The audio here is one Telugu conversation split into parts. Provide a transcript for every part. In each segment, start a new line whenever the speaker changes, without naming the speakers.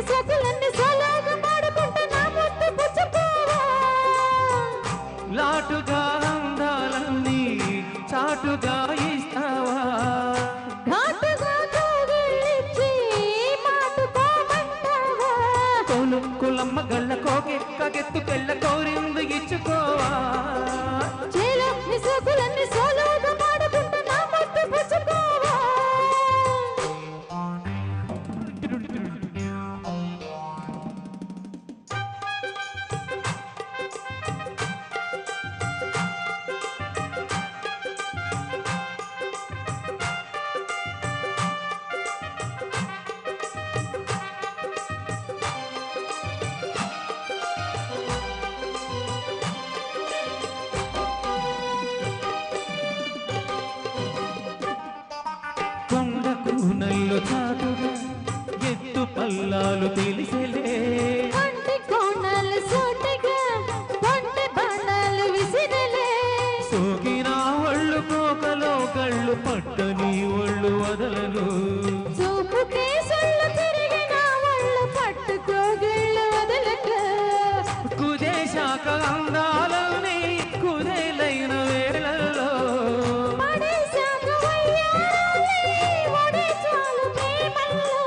సకులన్నీ సోలోగా పాడుకుంటా నా ముద్దు పుచ్చుకోవా
లాటుగా అందాలన్నీ చాటుగా ఇస్తావా
ఘాటుగా కౌగిలించి మాటుకోమంటావా
కొలుక్కులమ్మ గళ్ళ కోకెక్కగెత్తుకెళ్ళ కోరింది ఇచ్చుకోవా
చేలో నీ సకులన్నీ సోలోగా పాడుకుంటా నా ముద్దు పుచ్చుకోవా
నల్లు చాటుగా ఎత్తు పల్లాలు తెలిసెలే
కొంటి కోణాలు సూటిగా కొంటి బాణాలు విసిరలే
సోకిన ఒళ్ళు కోకలో కళ్ళు పట్టని ఒళ్ళు వదలను
చూపుకే సొల్లు తిరిగిన ఒళ్ళు పట్టుకోగిళ్ళు వదలక
కుదేశాక అందాలని కుదేలైన వేళల్లో
పడేశాక వయ్యారాలే ఒడే చాలు ప్రేమల్లో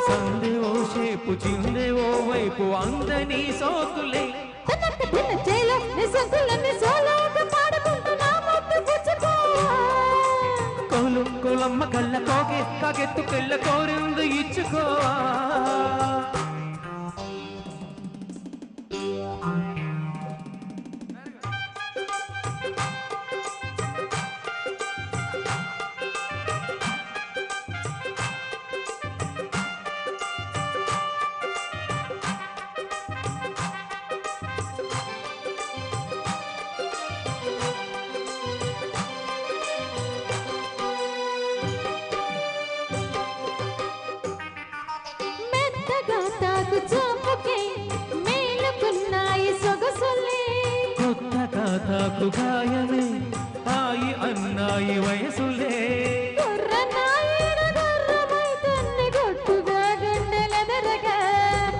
సందే ఓ షేపు చిందే ఓ వైపు అందని సోకులే
తనకు తిన్న చేలో నీ సొంతులన్నీ సోలోగా పాడుకుంటూ నా ముద్దు పుచ్చుకోవా
కొలమ్మ కళ్ళ కాకెత్తుకెళ్ళ కోరింది ఇచ్చుకోవా
మెత్తగా తాకు చూపుకే మేలుకున్నాయి సొగసులే
కొత్త కాతాకు గాయమే హాయి అన్నాయి వయసులే
గుర్రనాయుడు గుర్రమైతన్ని గొట్టుగా గుండెలెదరగా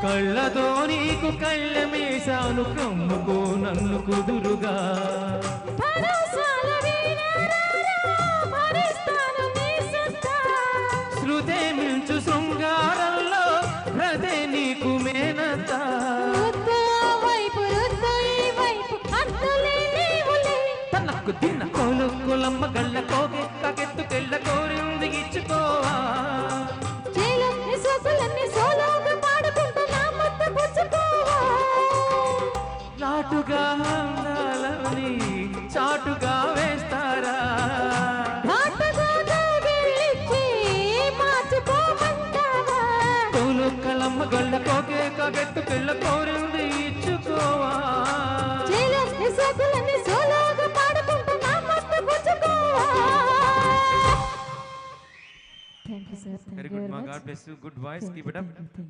కళ్ళతో నీకు కళ్ళ మేసాను కమ్ముకో నన్ను కుదురుగా
భరోసాల వీణారారా భరిస్తాను నీ సత్తా
శృతే మించు శృంగారంలో హృదే నీకు మేనత
రుద్దు ఆ వైపు రుద్దు ఈ వైపు అంతులే నీవులే
తనకు తిన్న కొలమ్మ గళ్ళ కాకెత్తుకెళ్ళ కోరింది ఇచ్చుకోవా
చేలో నీ సొకులన్నీ సోలోగా పాడుకుంటూ నా ముద్దు పుచ్చుకోవా
నాటుగా అందాలని చాటుగా వేస్తారా
ఘాటుగా కౌగిలించి మార్చుకోమంటావా
కొలమ్మ గళ్ళ కాకెత్తుకెళ్ళ కోరింది ఇచ్చుకోవా
చేలో నీ సొకులన్నీ సోలోగా పాడుకుంటూ నా ముద్దు పుచ్చుకోవా Thank you, sir. Thank
Very
you
good,
very
ma.
much.
God bless you. Good voice. Keep it up.
Thank you.